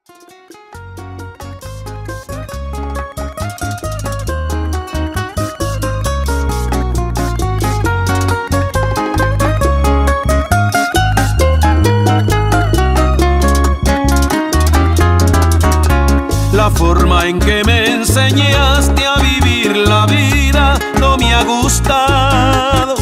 La forma en que me enseñaste a vivir la vida no me ha gustado.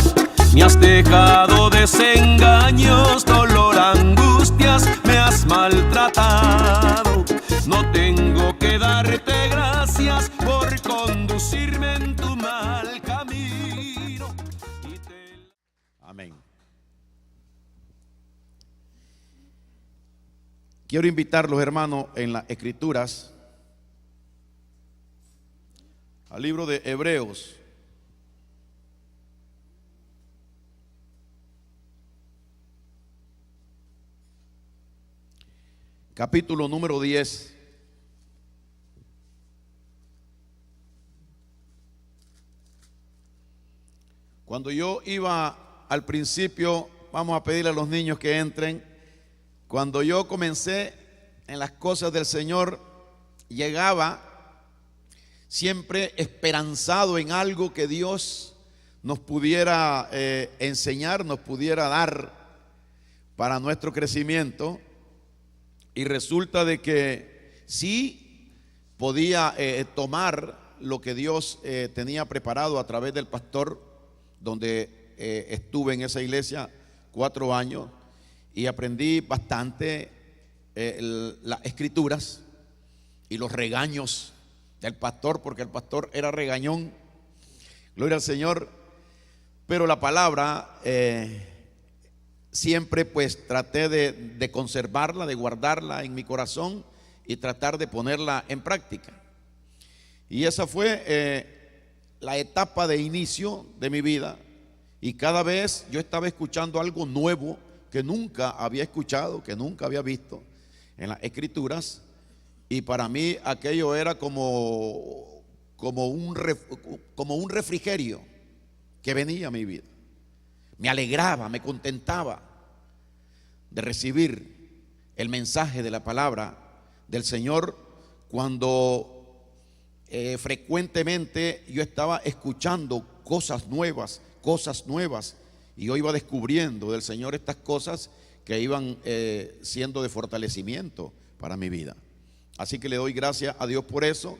Me has dejado desengaños, dolor, angustias, me has maltratado. No tengo que darte gracias por conducirme en tu mal camino. Amén. Quiero invitarlos, hermanos, en las Escrituras al libro de Hebreos, capítulo número 10. Cuando yo iba al principio, vamos a pedirle a los niños que entren. Cuando yo comencé en las cosas del Señor, llegaba siempre esperanzado en algo que Dios nos pudiera enseñar, nos pudiera dar para nuestro crecimiento. Y resulta de que sí podía tomar lo que Dios tenía preparado a través del pastor, donde estuve en esa iglesia 4 años y aprendí bastante las escrituras y los regaños del pastor, porque el pastor era regañón, gloria al Señor. Pero la palabra siempre pues traté de conservarla, de guardarla en mi corazón y tratar de ponerla en práctica. Y esa fue la etapa de inicio de mi vida, y cada vez yo estaba escuchando algo nuevo que nunca había escuchado, que nunca había visto en las escrituras. Y para mí aquello era como un refrigerio que venía a mi vida. Me alegraba, me contentaba de recibir el mensaje de la palabra del Señor cuando frecuentemente yo estaba escuchando cosas nuevas, y yo iba descubriendo del Señor estas cosas que iban siendo de fortalecimiento para mi vida. Así que le doy gracias a Dios por eso,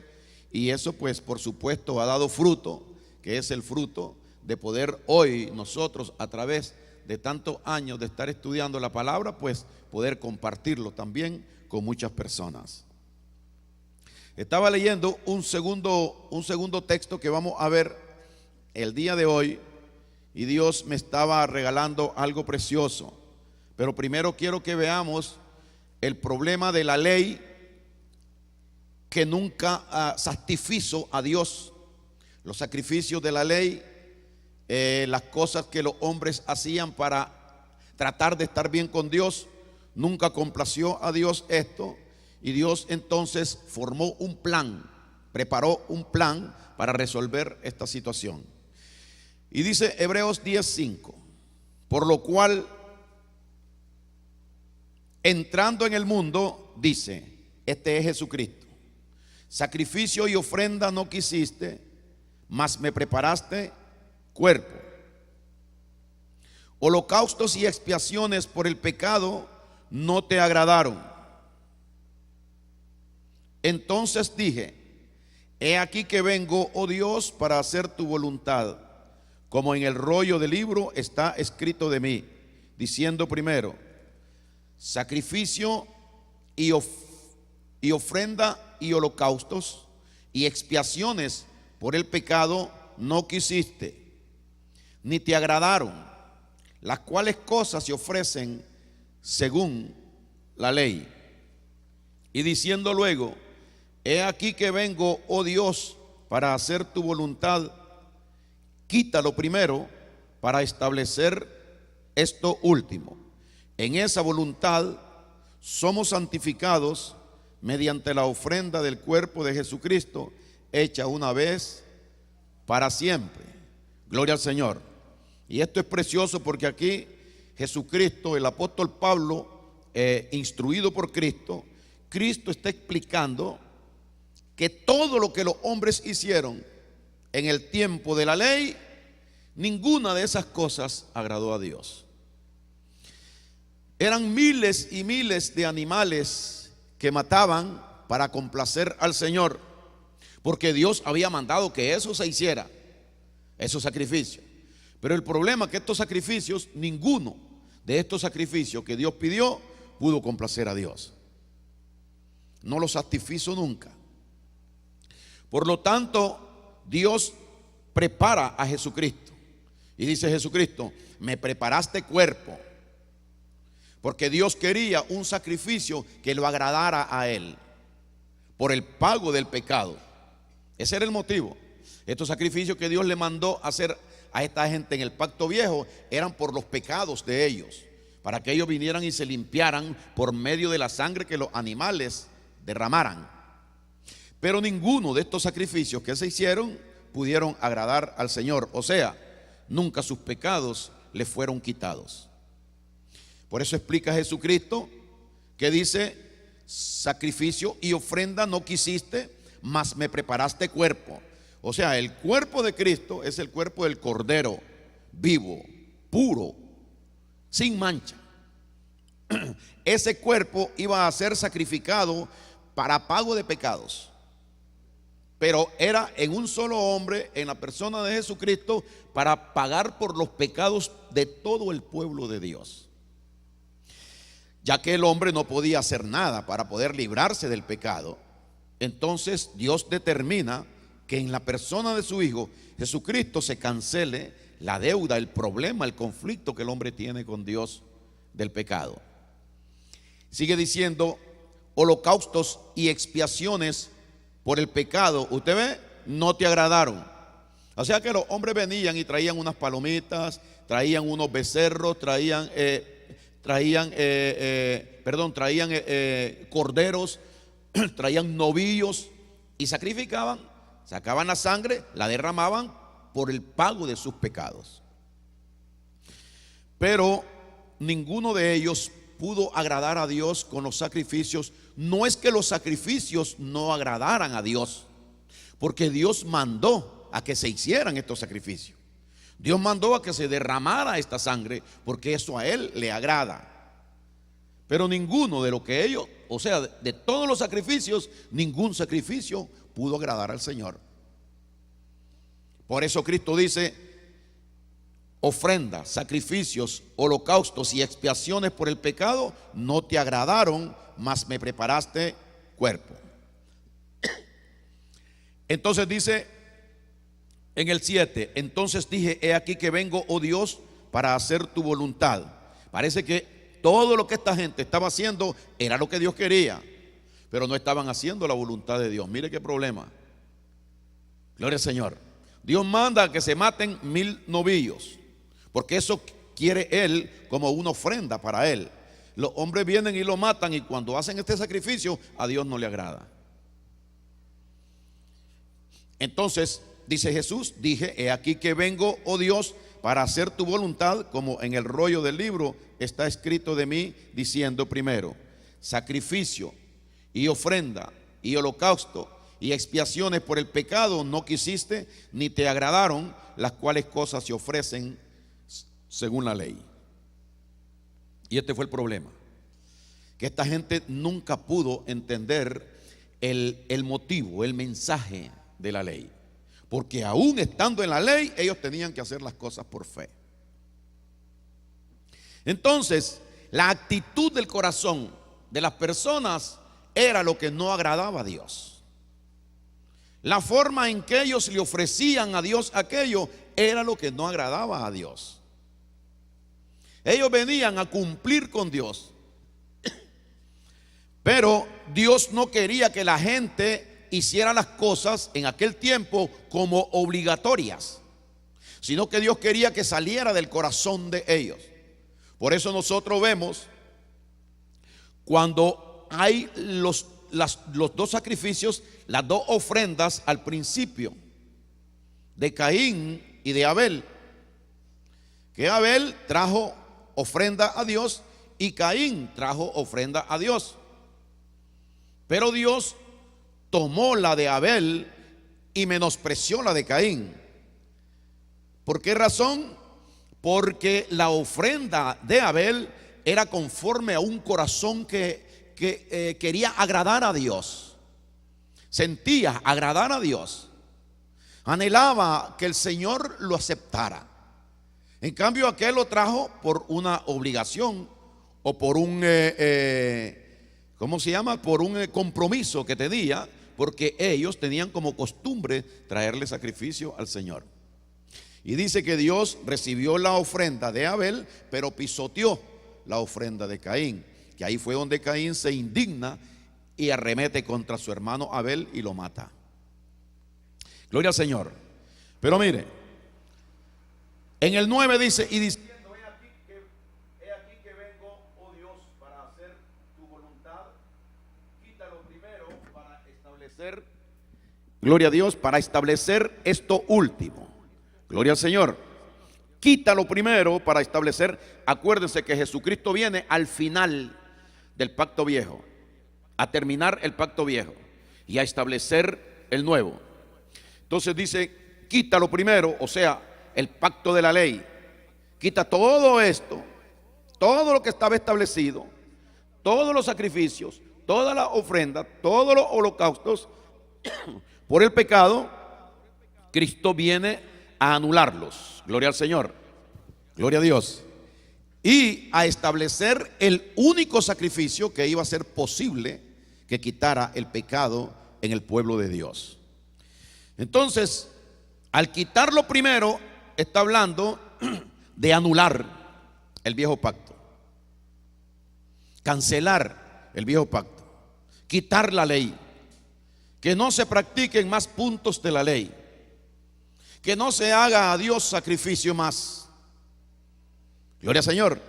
y eso pues por supuesto ha dado fruto, que es el fruto de poder hoy nosotros, a través de tantos años de estar estudiando la palabra, pues poder compartirlo también con muchas personas. Estaba leyendo un segundo texto que vamos a ver el día de hoy, y Dios me estaba regalando algo precioso. Pero primero quiero que veamos el problema de la ley que nunca satisfizo a Dios. Los sacrificios de la ley, las cosas que los hombres hacían para tratar de estar bien con Dios, nunca complació a Dios esto. Y Dios entonces formó un plan, preparó un plan para resolver esta situación. Y dice Hebreos 10:5: por lo cual, entrando en el mundo, dice, este es Jesucristo, sacrificio y ofrenda no quisiste, mas me preparaste cuerpo. Holocaustos y expiaciones por el pecado no te agradaron. Entonces dije, he aquí que vengo, oh Dios, para hacer tu voluntad, como en el rollo del libro está escrito de mí, diciendo primero, sacrificio y ofrenda y holocaustos y expiaciones por el pecado no quisiste, ni te agradaron, las cuales cosas se ofrecen según la ley. Y diciendo luego, he aquí que vengo, oh Dios, para hacer tu voluntad, quítalo primero para establecer esto último. En esa voluntad somos santificados mediante la ofrenda del cuerpo de Jesucristo, hecha una vez para siempre. Gloria al Señor. Y esto es precioso porque aquí Jesucristo, el apóstol Pablo, instruido por Cristo, Cristo está explicando que todo lo que los hombres hicieron en el tiempo de la ley, ninguna de esas cosas agradó a Dios. Eran miles y miles de animales que mataban para complacer al Señor, porque Dios había mandado que eso se hiciera, esos sacrificios. Pero el problema es que estos sacrificios, ninguno de estos sacrificios que Dios pidió pudo complacer a Dios. No los satisfizo nunca. Por lo tanto, Dios prepara a Jesucristo. Y dice Jesucristo: me preparaste cuerpo. Porque Dios quería un sacrificio que lo agradara a Él, por el pago del pecado. Ese era el motivo. Estos sacrificios que Dios le mandó hacer a esta gente en el pacto viejo eran por los pecados de ellos, para que ellos vinieran y se limpiaran por medio de la sangre que los animales derramaran. Pero ninguno de estos sacrificios que se hicieron pudieron agradar al Señor. O sea, nunca sus pecados le fueron quitados. Por eso explica Jesucristo que dice: sacrificio y ofrenda no quisiste, mas me preparaste cuerpo. O sea, el cuerpo de Cristo es el cuerpo del Cordero vivo, puro, sin mancha. Ese cuerpo iba a ser sacrificado para pago de pecados, pero era en un solo hombre, en la persona de Jesucristo, para pagar por los pecados de todo el pueblo de Dios. Ya que el hombre no podía hacer nada para poder librarse del pecado, entonces Dios determina que en la persona de su Hijo Jesucristo se cancele la deuda, el problema, el conflicto que el hombre tiene con Dios del pecado. Sigue diciendo: holocaustos y expiaciones por el pecado, usted ve, no te agradaron. O sea que los hombres venían y traían unas palomitas, traían unos becerros, traían corderos, traían novillos y sacrificaban, sacaban la sangre, la derramaban por el pago de sus pecados. Pero ninguno de ellos pudo agradar a Dios con los sacrificios. No es que los sacrificios no agradaran a Dios, porque Dios mandó a que se hicieran estos sacrificios. Dios mandó a que se derramara esta sangre, porque eso a Él le agrada. Pero ninguno de lo que ellos, o sea, de todos los sacrificios, ningún sacrificio pudo agradar al Señor. Por eso Cristo dice: ofrendas, sacrificios, holocaustos y expiaciones por el pecado no te agradaron, mas me preparaste cuerpo. Entonces dice en el 7: entonces dije, he aquí que vengo, oh Dios, para hacer tu voluntad. Parece que todo lo que esta gente estaba haciendo era lo que Dios quería, pero no estaban haciendo la voluntad de Dios. Mire qué problema. Gloria al Señor. Dios manda que se maten 1000 novillos, porque eso quiere Él como una ofrenda para Él. Los hombres vienen y lo matan, y cuando hacen este sacrificio a Dios no le agrada. Entonces dice Jesús: dije, he aquí que vengo, oh Dios, para hacer tu voluntad, como en el rollo del libro está escrito de mí, diciendo: primero, sacrificio y ofrenda y holocausto y expiaciones por el pecado no quisiste, ni te agradaron, las cuales cosas se ofrecen según la ley. Y este fue el problema, que esta gente nunca pudo entender el motivo, el mensaje de la ley, porque aún estando en la ley, ellos tenían que hacer las cosas por fe. Entonces, la actitud del corazón de las personas era lo que no agradaba a Dios. La forma en que ellos le ofrecían a Dios aquello era lo que no agradaba a Dios. Ellos venían a cumplir con Dios, pero Dios no quería que la gente hiciera las cosas en aquel tiempo como obligatorias, sino que Dios quería que saliera del corazón de ellos. Por eso nosotros vemos cuando hay los dos sacrificios, las dos ofrendas al principio, de Caín y de Abel, que Abel trajo ofrenda a Dios y Caín trajo ofrenda a Dios. Pero Dios tomó la de Abel y menospreció la de Caín. ¿Por qué razón? Porque la ofrenda de Abel era conforme a un corazón que quería agradar a Dios. Sentía agradar a Dios. Anhelaba que el Señor lo aceptara. En cambio, aquel lo trajo por una obligación o por un, ¿cómo se llama? Por un compromiso que tenía, porque ellos tenían como costumbre traerle sacrificio al Señor. Y dice que Dios recibió la ofrenda de Abel, pero pisoteó la ofrenda de Caín. Que ahí fue donde Caín se indigna y arremete contra su hermano Abel y lo mata. Gloria al Señor. Pero mire, en el 9 dice, y diciendo, he aquí que vengo, oh Dios, para hacer tu voluntad. Quítalo primero para establecer, gloria a Dios, para establecer esto último. Gloria al Señor. Quítalo primero para establecer. Acuérdense que Jesucristo viene al final del pacto viejo, a terminar el pacto viejo y a establecer el nuevo. Entonces dice, quítalo primero, o sea, el pacto de la ley. Quita todo esto, todo lo que estaba establecido, todos los sacrificios, toda la ofrenda, todos los holocaustos por el pecado. Cristo viene a anularlos. Gloria al Señor, gloria a Dios, y a establecer el único sacrificio que iba a ser posible que quitara el pecado en el pueblo de Dios. Entonces, al quitarlo primero, está hablando de anular el viejo pacto, cancelar el viejo pacto, quitar la ley, que no se practiquen más puntos de la ley, que no se haga a Dios sacrificio más. Gloria al Señor.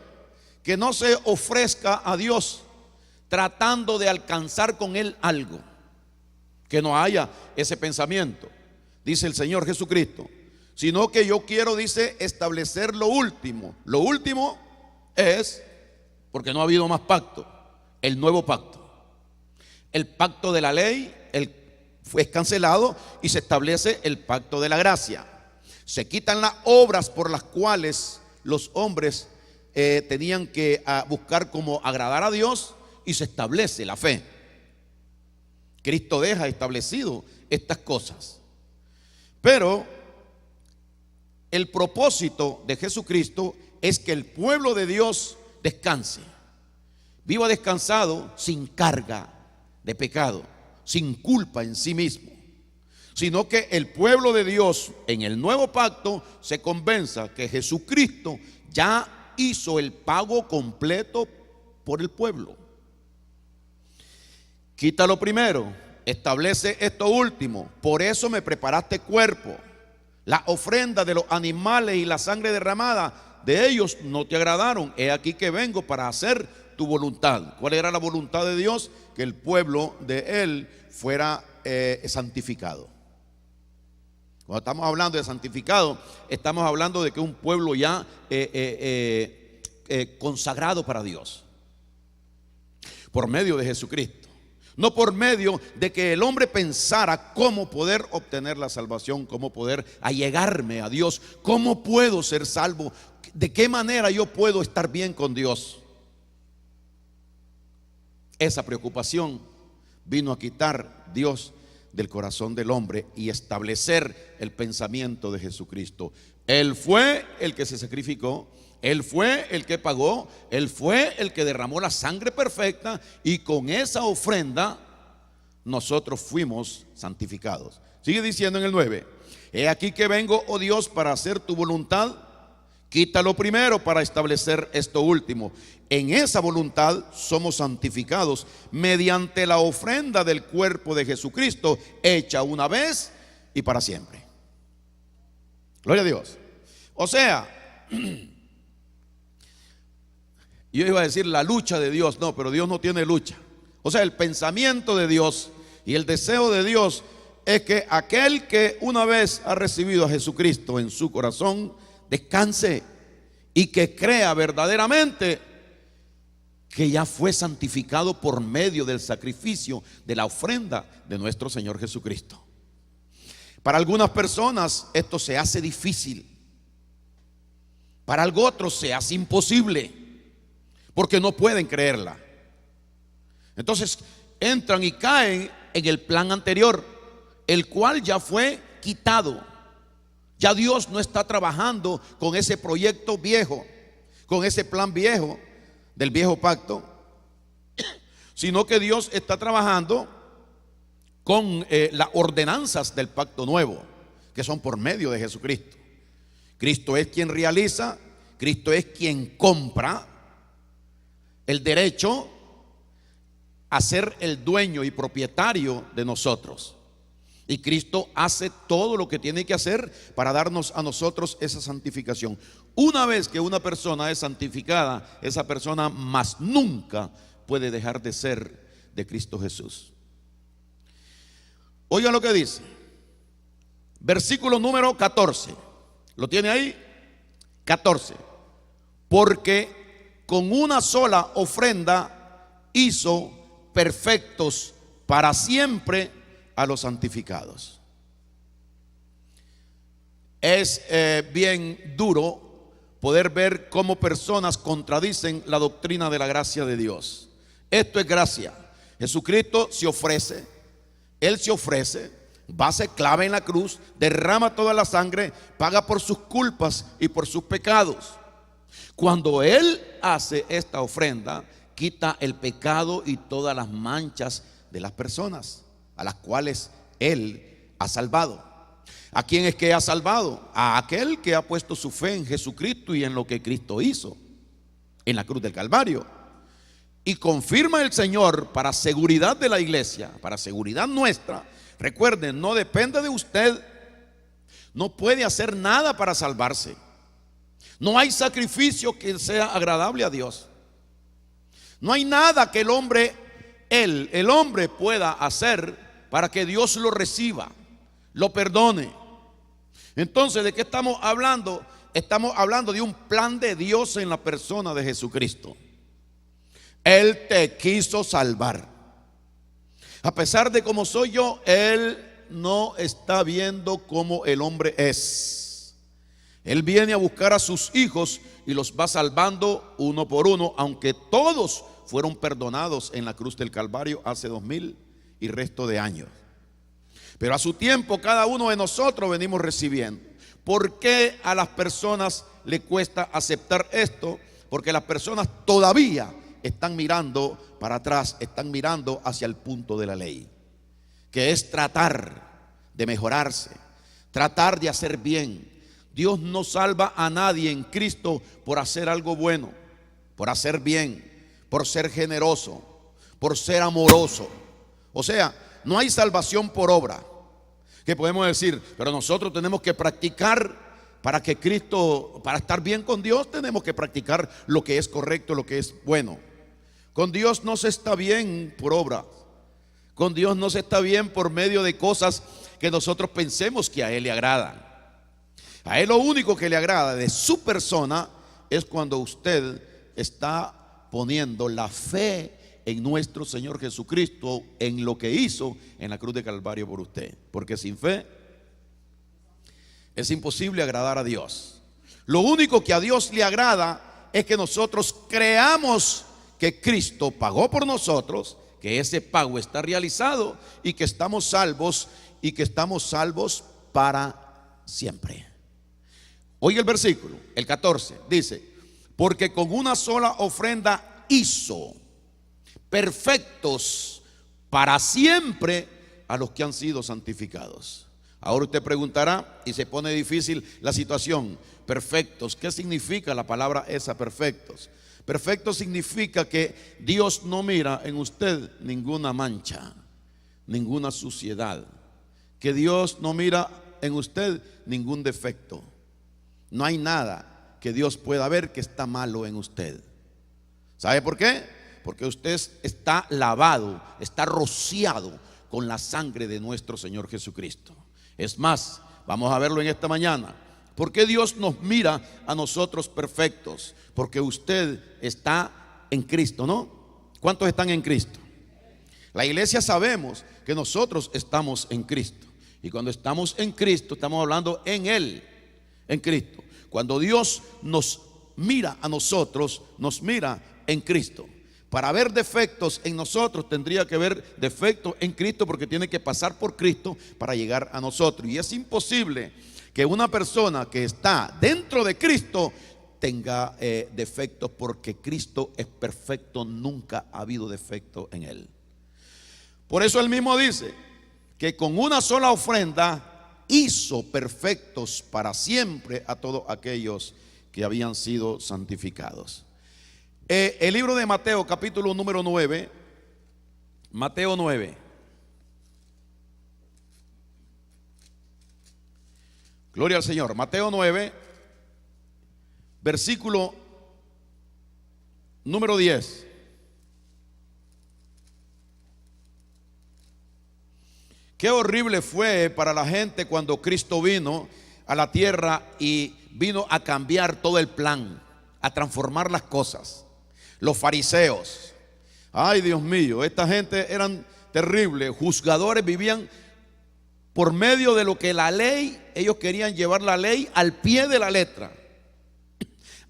Que no se ofrezca a Dios tratando de alcanzar con Él algo. Que no haya ese pensamiento, dice el Señor Jesucristo, sino que yo quiero, dice, establecer lo último. Lo último es, porque no ha habido más pacto, el nuevo pacto. El pacto de la ley fue cancelado y se establece el pacto de la gracia. Se quitan las obras por las cuales los hombres tenían que buscar cómo agradar a Dios, y se establece la fe. Cristo deja establecido estas cosas. Pero el propósito de Jesucristo es que el pueblo de Dios descanse, viva descansado, sin carga de pecado, sin culpa en sí mismo, sino que el pueblo de Dios en el nuevo pacto se convenza que Jesucristo ya hizo el pago completo por el pueblo. Quítalo primero, establece esto último. Por eso me preparaste cuerpo. La ofrenda de los animales y la sangre derramada de ellos no te agradaron. He aquí que vengo para hacer tu voluntad. ¿Cuál era la voluntad de Dios? Que el pueblo de Él fuera santificado. Cuando estamos hablando de santificado, estamos hablando de que un pueblo ya consagrado para Dios, por medio de Jesucristo. No por medio de que el hombre pensara cómo poder obtener la salvación, cómo poder allegarme a Dios, cómo puedo ser salvo, de qué manera yo puedo estar bien con Dios. Esa preocupación vino a quitar Dios del corazón del hombre y establecer el pensamiento de Jesucristo. Él fue el que se sacrificó, Él fue el que pagó, Él fue el que derramó la sangre perfecta, y con esa ofrenda nosotros fuimos santificados. Sigue diciendo en el 9: he aquí que vengo, oh Dios, para hacer tu voluntad. Quítalo primero para establecer esto último. En esa voluntad somos santificados mediante la ofrenda del cuerpo de Jesucristo, hecha una vez y para siempre. Gloria a Dios. O sea, yo iba a decir la lucha de Dios, no, pero Dios no tiene lucha. O sea, el pensamiento de Dios y el deseo de Dios es que aquel que una vez ha recibido a Jesucristo en su corazón descanse y que crea verdaderamente que ya fue santificado por medio del sacrificio de la ofrenda de nuestro Señor Jesucristo. Para algunas personas esto se hace difícil, para otros se hace imposible, porque no pueden creerla. Entonces entran y caen en el plan anterior, el cual ya fue quitado. Ya Dios no está trabajando con ese proyecto viejo, con ese plan viejo del viejo pacto, sino que Dios está trabajando con las ordenanzas del pacto nuevo, que son por medio de Jesucristo. Cristo es quien realiza, Cristo es quien compra el derecho a ser el dueño y propietario de nosotros. Y Cristo hace todo lo que tiene que hacer para darnos a nosotros esa santificación. Una vez que una persona es santificada, esa persona más nunca puede dejar de ser de Cristo Jesús. Oigan lo que dice, versículo número 14. ¿Lo tiene ahí? 14. Porque con una sola ofrenda hizo perfectos para siempre a los santificados. Es bien duro poder ver cómo personas contradicen la doctrina de la gracia de Dios. Esto es gracia. Jesucristo se ofrece, Él se ofrece, va, se clava en la cruz, derrama toda la sangre, paga por sus culpas y por sus pecados. Cuando Él hace esta ofrenda, quita el pecado y todas las manchas de las personas a las cuales Él ha salvado. ¿A quién es que ha salvado? A aquel que ha puesto su fe en Jesucristo y en lo que Cristo hizo en la cruz del Calvario. Y confirma el Señor para seguridad de la iglesia, para seguridad nuestra. Recuerden, no depende de usted, no puede hacer nada para salvarse. No hay sacrificio que sea agradable a Dios. No hay nada que el hombre pueda hacer para que Dios lo reciba, lo perdone. Entonces, ¿de qué estamos hablando? Estamos hablando de un plan de Dios en la persona de Jesucristo. Él te quiso salvar. A pesar de cómo soy yo, Él no está viendo cómo el hombre es. Él viene a buscar a sus hijos y los va salvando uno por uno, aunque todos fueron perdonados en la cruz del Calvario hace 2000 y resto de años. Pero a su tiempo cada uno de nosotros venimos recibiendo. ¿Por qué a las personas le cuesta aceptar esto? Porque las personas todavía están mirando para atrás, están mirando hacia el punto de la ley, que es tratar de mejorarse, tratar de hacer bien. Dios no salva a nadie en Cristo por hacer algo bueno, por hacer bien, por ser generoso, por ser amoroso. O sea, no hay salvación por obra, que podemos decir, pero nosotros tenemos que practicar para que Cristo, para estar bien con Dios, tenemos que practicar lo que es correcto, lo que es bueno. Con Dios no se está bien por obra. Con Dios no se está bien por medio de cosas que nosotros pensemos que a Él le agradan. A Él lo único que le agrada de su persona es cuando usted está poniendo la fe en nuestro Señor Jesucristo, en lo que hizo en la cruz de Calvario por usted. Porque sin fe es imposible agradar a Dios. Lo único que a Dios le agrada es que nosotros creamos que Cristo pagó por nosotros, que ese pago está realizado y que estamos salvos, y que estamos salvos para siempre. Oiga el versículo, el 14, dice: porque con una sola ofrenda hizo perfectos para siempre a los que han sido santificados. Ahora usted preguntará y se pone difícil la situación. Perfectos, ¿qué significa la palabra esa, perfectos? Perfecto significa que Dios no mira en usted ninguna mancha, ninguna suciedad. Que Dios no mira en usted ningún defecto. No hay nada que Dios pueda ver que está malo en usted. ¿Sabe por qué? Porque usted está lavado, está rociado con la sangre de nuestro Señor Jesucristo. Es más, vamos a verlo en esta mañana. ¿Por qué Dios nos mira a nosotros perfectos? Porque usted está en Cristo, ¿no? ¿Cuántos están en Cristo? La iglesia sabemos que nosotros estamos en Cristo. Y cuando estamos en Cristo, estamos hablando en Él, en Cristo. Cuando Dios nos mira a nosotros, nos mira en Cristo. Para ver defectos en nosotros, tendría que ver defectos en Cristo, porque tiene que pasar por Cristo para llegar a nosotros. Y es imposible que una persona que está dentro de Cristo tenga defectos, porque Cristo es perfecto, nunca ha habido defecto en Él. Por eso Él mismo dice que con una sola ofrenda hizo perfectos para siempre a todos aquellos que habían sido santificados. El libro de Mateo, capítulo número 9, Mateo 9. Gloria al Señor. Mateo 9, versículo número 10. Qué horrible fue para la gente cuando Cristo vino a la tierra y vino a cambiar todo el plan, a transformar las cosas. Los fariseos, ay Dios mío, esta gente eran terribles, juzgadores, vivían por medio de lo que la ley, ellos querían llevar la ley al pie de la letra,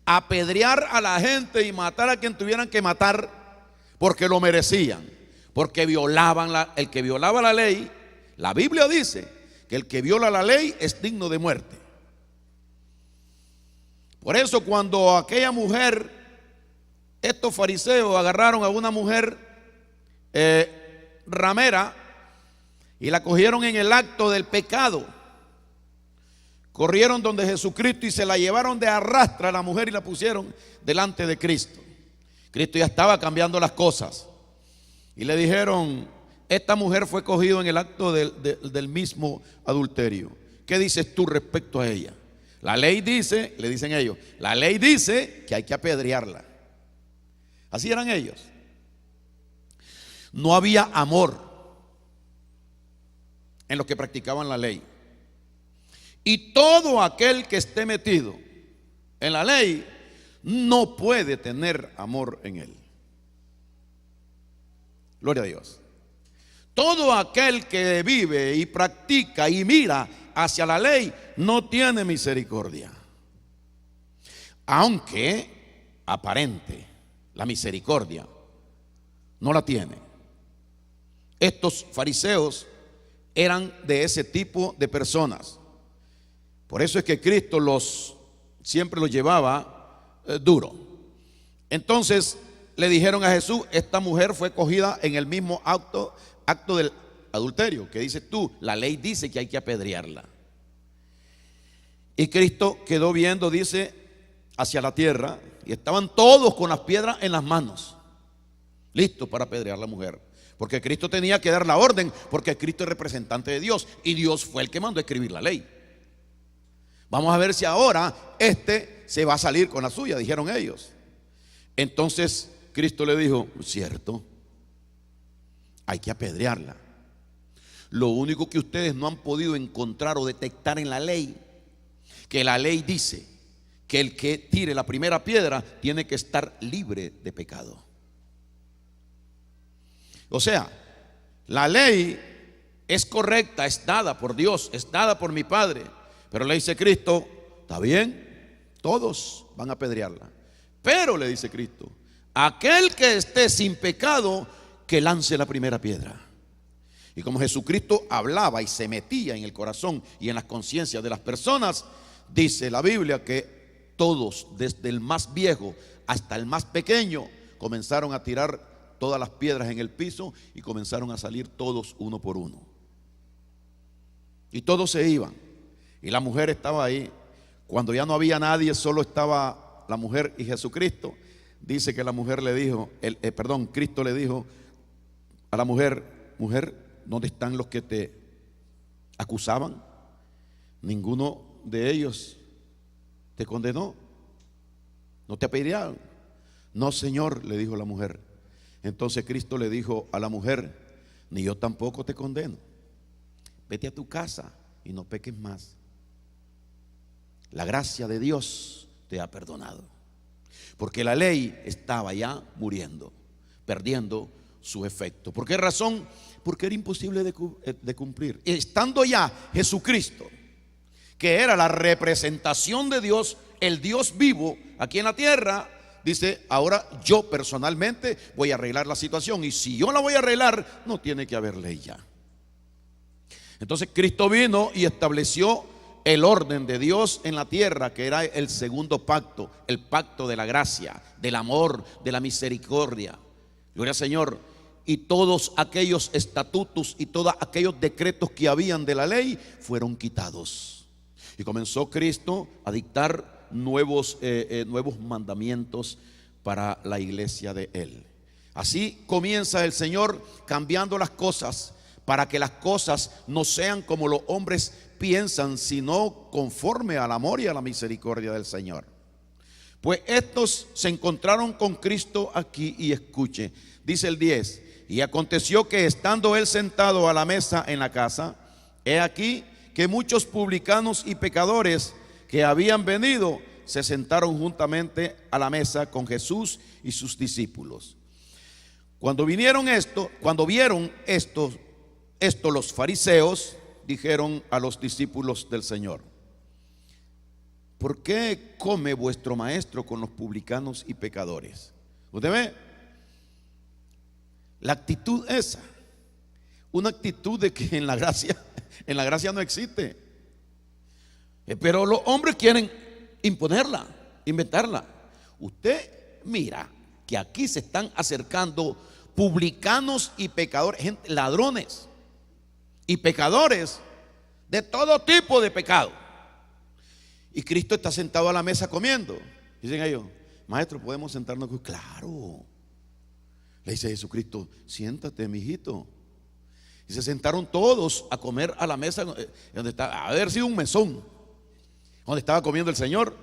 apedrear a la gente y matar a quien tuvieran que matar porque lo merecían, porque violaban el que violaba la ley. La Biblia dice que el que viola la ley es digno de muerte. Por eso cuando aquella mujer, estos fariseos agarraron a una mujer ramera y la cogieron en el acto del pecado, corrieron donde Jesucristo y se la llevaron de arrastra a la mujer y la pusieron delante de Cristo. Cristo ya estaba cambiando las cosas y le dijeron: esta mujer fue cogida en el acto del mismo adulterio. ¿Qué dices tú respecto a ella? La ley dice, le dicen ellos, la ley dice que hay que apedrearla. Así eran ellos. No había amor en los que practicaban la ley. Y todo aquel que esté metido en la ley no puede tener amor en él. Gloria a Dios. Todo aquel que vive y practica y mira hacia la ley no tiene misericordia. Aunque aparente, la misericordia no la tiene. Estos fariseos eran de ese tipo de personas. Por eso es que Cristo siempre los llevaba duro. Entonces le dijeron a Jesús: esta mujer fue cogida en el mismo acto del adulterio. ¿Qué dices tú? La ley dice que hay que apedrearla. Y Cristo quedó viendo, dice, hacia la tierra, y estaban todos con las piedras en las manos, listos para apedrear a la mujer, porque Cristo tenía que dar la orden, porque Cristo es representante de Dios y Dios fue el que mandó a escribir la ley. Vamos a ver si ahora se va a salir con la suya, dijeron ellos. Entonces Cristo le dijo: cierto, hay que apedrearla. Lo único que ustedes no han podido encontrar o detectar en la ley, que la ley dice que el que tire la primera piedra tiene que estar libre de pecado. O sea, la ley es correcta, es dada por Dios, es dada por mi Padre, pero le dice Cristo: está bien, todos van a apedrearla, pero le dice Cristo: aquel que esté sin pecado, que lance la primera piedra. Y como Jesucristo hablaba y se metía en el corazón y en las conciencias de las personas, dice la Biblia que todos, desde el más viejo hasta el más pequeño, comenzaron a tirar todas las piedras en el piso y comenzaron a salir todos uno por uno. Y todos se iban. Y la mujer estaba ahí. Cuando ya no había nadie, solo estaba la mujer y Jesucristo. Dice que la mujer le dijo, Cristo le dijo a la mujer: mujer, ¿dónde están los que te acusaban? Ninguno de ellos te condenó, no te apedrearon. No, Señor, le dijo la mujer. Entonces Cristo le dijo a la mujer: ni yo tampoco te condeno, vete a tu casa y no peques más. La gracia de Dios te ha perdonado. porque la ley estaba ya muriendo, perdiendo su efecto. ¿Por qué razón? Porque era imposible de cumplir. Estando ya Jesucristo, que era la representación de Dios, el Dios vivo aquí en la tierra, dice: ahora yo personalmente voy a arreglar la situación, y si yo la voy a arreglar, no tiene que haber ley ya. Entonces Cristo vino y estableció el orden de Dios en la tierra, que era el segundo pacto, el pacto de la gracia, del amor, de la misericordia. Gloria al Señor. Y todos aquellos estatutos y todos aquellos decretos que habían de la ley fueron quitados. Y comenzó Cristo a dictar nuevos mandamientos para la iglesia de Él. Así comienza el Señor cambiando las cosas, para que las cosas no sean como los hombres piensan, sino conforme al amor y a la misericordia del Señor. Pues estos se encontraron con Cristo aquí, y escuche, dice el 10: y aconteció que estando él sentado a la mesa en la casa, he aquí que muchos publicanos y pecadores que habían venido se sentaron juntamente a la mesa con Jesús y sus discípulos. Cuando vieron esto, los fariseos dijeron a los discípulos del Señor: ¿por qué come vuestro maestro con los publicanos y pecadores? ¿Usted ve? La actitud esa, una actitud de que en la gracia no existe. Pero los hombres quieren imponerla, inventarla. Usted mira que aquí se están acercando publicanos y pecadores, gente, ladrones y pecadores de todo tipo de pecado. Y Cristo está sentado a la mesa comiendo. Dicen ellos: maestro, ¿podemos sentarnos? Claro. Le dice Jesucristo: siéntate, mijito. Y se sentaron todos a comer a la mesa donde estaba, haber sido un mesón, donde estaba comiendo el Señor.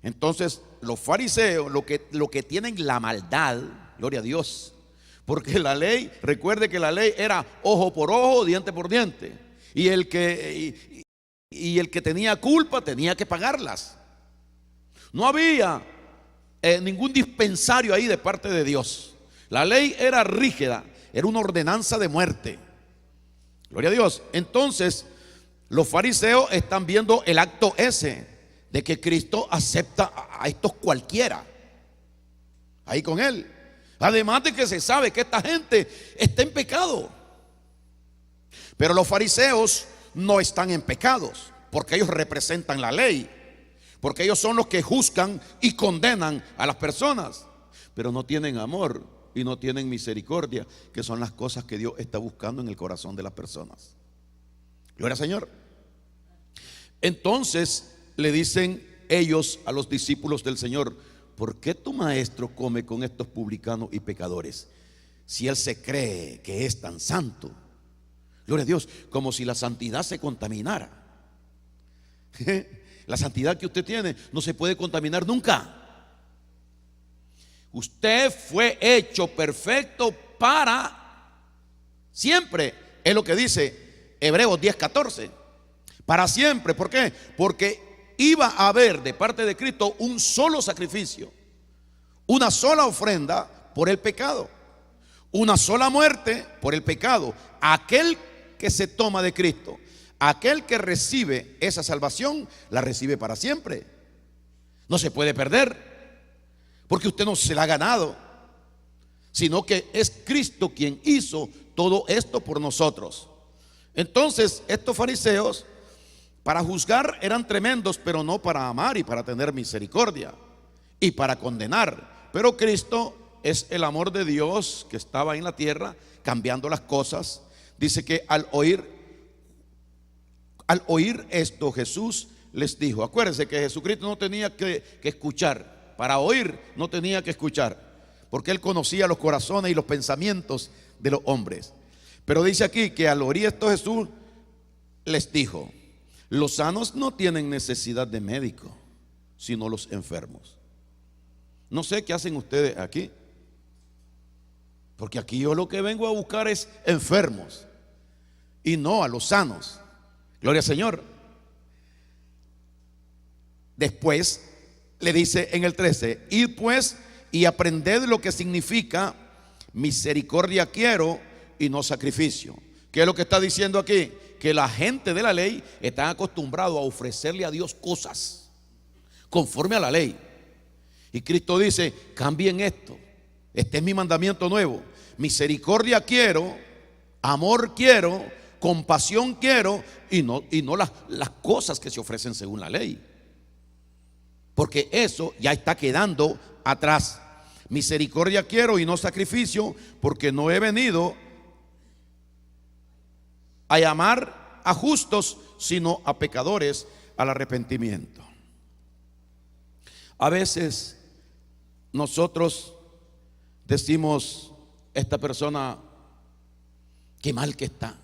Entonces los fariseos, lo que tienen la maldad, gloria a Dios, porque la ley, recuerde que la ley era ojo por ojo, diente por diente, y el que tenía culpa tenía que pagarlas. No había ningún dispensario ahí de parte de Dios. La ley era rígida, era una ordenanza de muerte. Gloria a Dios. Entonces los fariseos están viendo el acto ese de que Cristo acepta a estos cualquiera ahí con él. Además de que se sabe que esta gente está en pecado. Pero los fariseos no están en pecados, porque ellos representan la ley, porque ellos son los que juzgan y condenan a las personas, pero no tienen amor y no tienen misericordia, que son las cosas que Dios está buscando en el corazón de las personas. Gloria al Señor. Entonces le dicen ellos a los discípulos del Señor: ¿por qué tu maestro come con estos publicanos y pecadores? Si él se cree que es tan santo. Gloria a Dios, como si la santidad se contaminara. La santidad que usted tiene no se puede contaminar nunca. Usted fue hecho perfecto para siempre. Es lo que dice Hebreos 10:14. Para siempre. ¿Por qué? Porque iba a haber de parte de Cristo un solo sacrificio, una sola ofrenda por el pecado, una sola muerte por el pecado. Aquel que se toma de Cristo, aquel que recibe esa salvación, la recibe para siempre. No se puede perder, porque usted no se la ha ganado, sino que es Cristo quien hizo todo esto por nosotros. Entonces estos fariseos, para juzgar, eran tremendos, pero no para amar y para tener misericordia y para condenar. Pero Cristo es el amor de Dios que estaba en la tierra cambiando las cosas. Dice que al oír esto, Jesús les dijo, acuérdense que Jesucristo no tenía que escuchar. Para oír no tenía que escuchar, porque él conocía los corazones y los pensamientos de los hombres. Pero dice aquí que al oír esto Jesús les dijo: los sanos no tienen necesidad de médico, sino los enfermos. No sé qué hacen ustedes aquí, porque aquí yo lo que vengo a buscar es enfermos y no a los sanos. Gloria al Señor. Después le dice en el 13: id pues y aprended lo que significa misericordia quiero y no sacrificio. ¿Qué es lo que está diciendo aquí? Que la gente de la ley está acostumbrado a ofrecerle a Dios cosas conforme a la ley. Y Cristo dice: cambien esto. Este es mi mandamiento nuevo. Misericordia quiero, amor quiero, compasión quiero, y no las cosas que se ofrecen según la ley. Porque eso ya está quedando atrás. Misericordia quiero y no sacrificio, porque no he venido a llamar a justos, sino a pecadores al arrepentimiento. A veces nosotros decimos: esta persona, qué mal que está.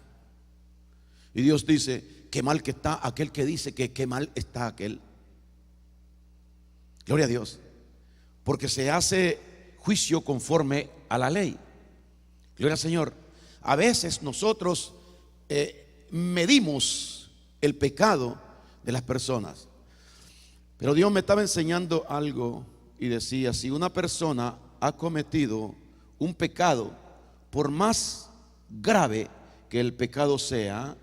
Y Dios dice: qué mal que está aquel que dice que qué mal está aquel. Gloria a Dios. Porque se hace juicio conforme a la ley. Gloria al Señor. A veces nosotros medimos el pecado de las personas. Pero Dios me estaba enseñando algo y decía: si una persona ha cometido un pecado, por más grave que el pecado sea,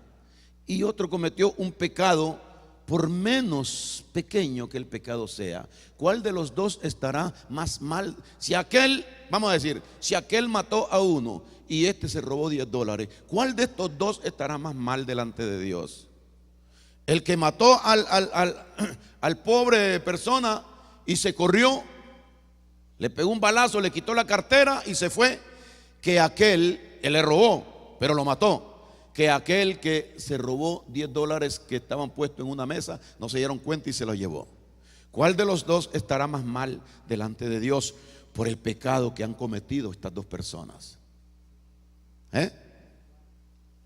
y otro cometió un pecado por menos pequeño que el pecado sea, ¿cuál de los dos estará más mal? Si aquel, vamos a decir, si aquel mató a uno y este se robó $10, ¿cuál de estos dos estará más mal delante de Dios? El que mató al pobre persona y se corrió, le pegó un balazo, le quitó la cartera y se fue, que aquel, él le robó, pero lo mató. Que aquel que se robó $10 que estaban puestos en una mesa, no se dieron cuenta y se los llevó. ¿Cuál de los dos estará más mal delante de Dios por el pecado que han cometido estas dos personas?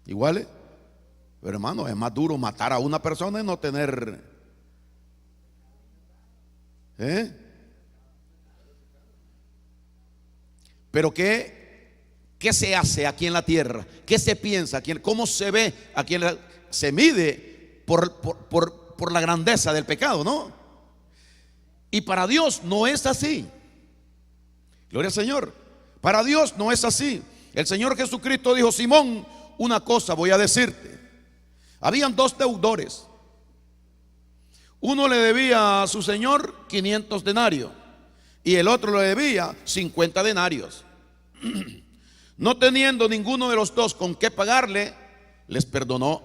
¿Iguales? Pero hermano, es más duro matar a una persona y no tener pero ¿qué se hace aquí en la tierra? ¿Qué se piensa? ¿Cómo se ve aquí? Se mide por la grandeza del pecado, ¿no? Y para Dios no es así. Gloria al Señor. Para Dios no es así. El Señor Jesucristo dijo: Simón, una cosa voy a decirte. Habían dos deudores. Uno le debía a su señor 500 denarios y el otro le debía 50 denarios. No teniendo ninguno de los dos con qué pagarle, les perdonó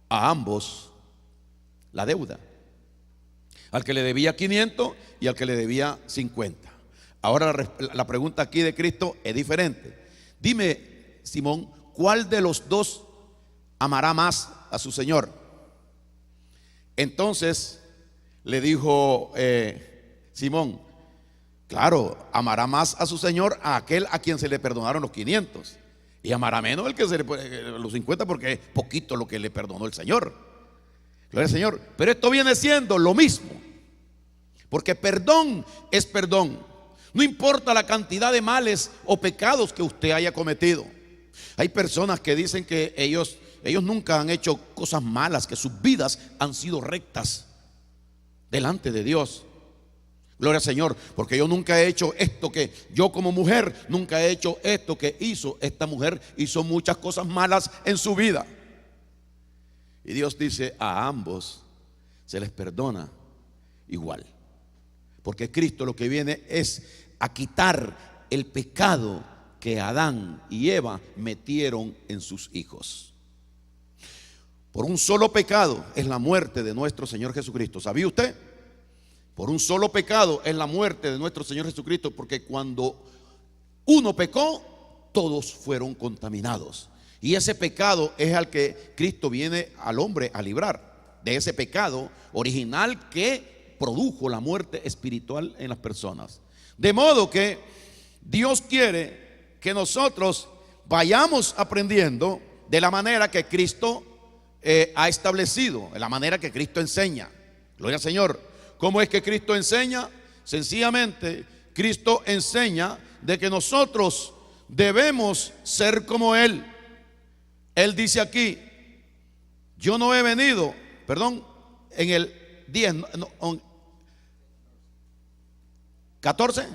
a ambos la deuda. Al que le debía 500 y al que le debía 50. Ahora la pregunta aquí de Cristo es diferente. Dime, Simón, ¿cuál de los dos amará más a su Señor? Entonces le dijo Simón: claro, amará más a su Señor a aquel a quien se le perdonaron los 500, y amará menos el que se le los 50, porque es poquito lo que le perdonó el Señor. Gloria al Señor. Pero esto viene siendo lo mismo, porque perdón es perdón, no importa la cantidad de males o pecados que usted haya cometido. Hay personas que dicen que ellos nunca han hecho cosas malas, que sus vidas han sido rectas delante de Dios. Gloria al Señor, porque yo nunca he hecho esto que yo como mujer, nunca he hecho esto que hizo esta mujer. Hizo muchas cosas malas en su vida. Y Dios dice: a ambos se les perdona igual. Porque Cristo lo que viene es a quitar el pecado que Adán y Eva metieron en sus hijos. Por un solo pecado es la muerte de nuestro Señor Jesucristo. ¿Sabía usted? Por un solo pecado es la muerte de nuestro Señor Jesucristo, porque cuando uno pecó, todos fueron contaminados. Y ese pecado es al que Cristo viene al hombre a librar, de ese pecado original que produjo la muerte espiritual en las personas. De modo que Dios quiere que nosotros vayamos aprendiendo de la manera que Cristo ha establecido, de la manera que Cristo enseña. Gloria al Señor. ¿Cómo es que Cristo enseña? Sencillamente, Cristo enseña de que nosotros debemos ser como Él. Él dice aquí: yo no he venido, perdón, en el 10, 14.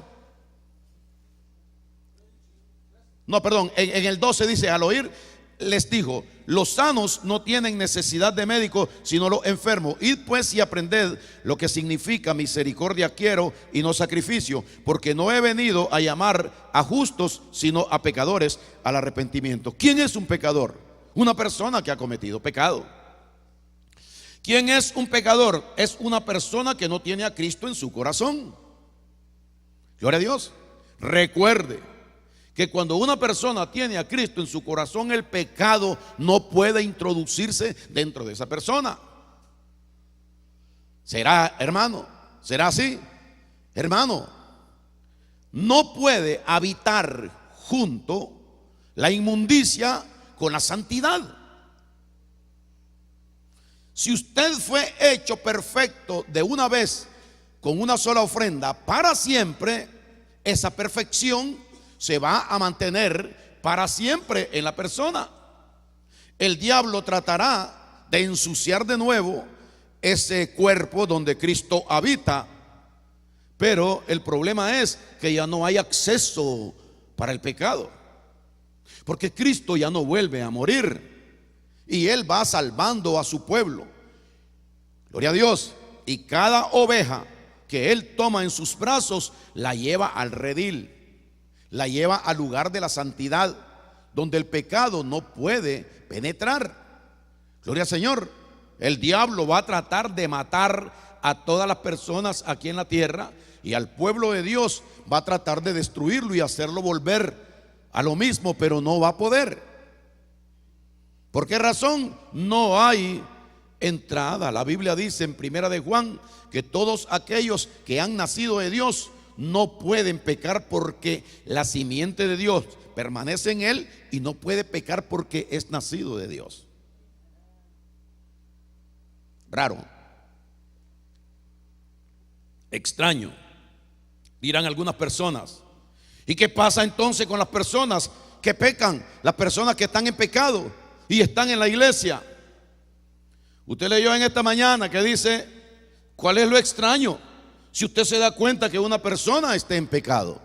No, perdón, en el 12 dice: al oír les dijo: los sanos no tienen necesidad de médico, sino los enfermos. Id pues y aprended lo que significa misericordia quiero y no sacrificio, porque no he venido a llamar a justos, sino a pecadores al arrepentimiento. ¿Quién es un pecador? Una persona que ha cometido pecado. ¿Quién es un pecador? Es una persona que no tiene a Cristo en su corazón. Gloria a Dios. Recuerde que cuando una persona tiene a Cristo en su corazón, el pecado no puede introducirse dentro de esa persona. ¿Será, hermano? ¿Será así? Hermano, no puede habitar junto la inmundicia con la santidad. Si usted fue hecho perfecto de una vez con una sola ofrenda para siempre, esa perfección se va a mantener para siempre en la persona. El diablo tratará de ensuciar de nuevo ese cuerpo donde Cristo habita, pero el problema es que ya no hay acceso para el pecado, porque Cristo ya no vuelve a morir y Él va salvando a su pueblo. Gloria a Dios. Y cada oveja que Él toma en sus brazos la lleva al redil, la lleva al lugar de la santidad, donde el pecado no puede penetrar. Gloria al Señor. El diablo va a tratar de matar a todas las personas aquí en la tierra, y al pueblo de Dios va a tratar de destruirlo y hacerlo volver a lo mismo, pero no va a poder. ¿Por qué razón? No hay entrada. La Biblia dice en Primera de Juan que todos aquellos que han nacido de Dios no pueden pecar, porque la simiente de Dios permanece en él y no puede pecar porque es nacido de Dios. Raro, extraño, dirán algunas personas. ¿Y qué pasa entonces con las personas que pecan? Las personas que están en pecado y están en la iglesia. Usted leyó en esta mañana que dice: ¿cuál es lo extraño? Si usted se da cuenta que una persona esté en pecado,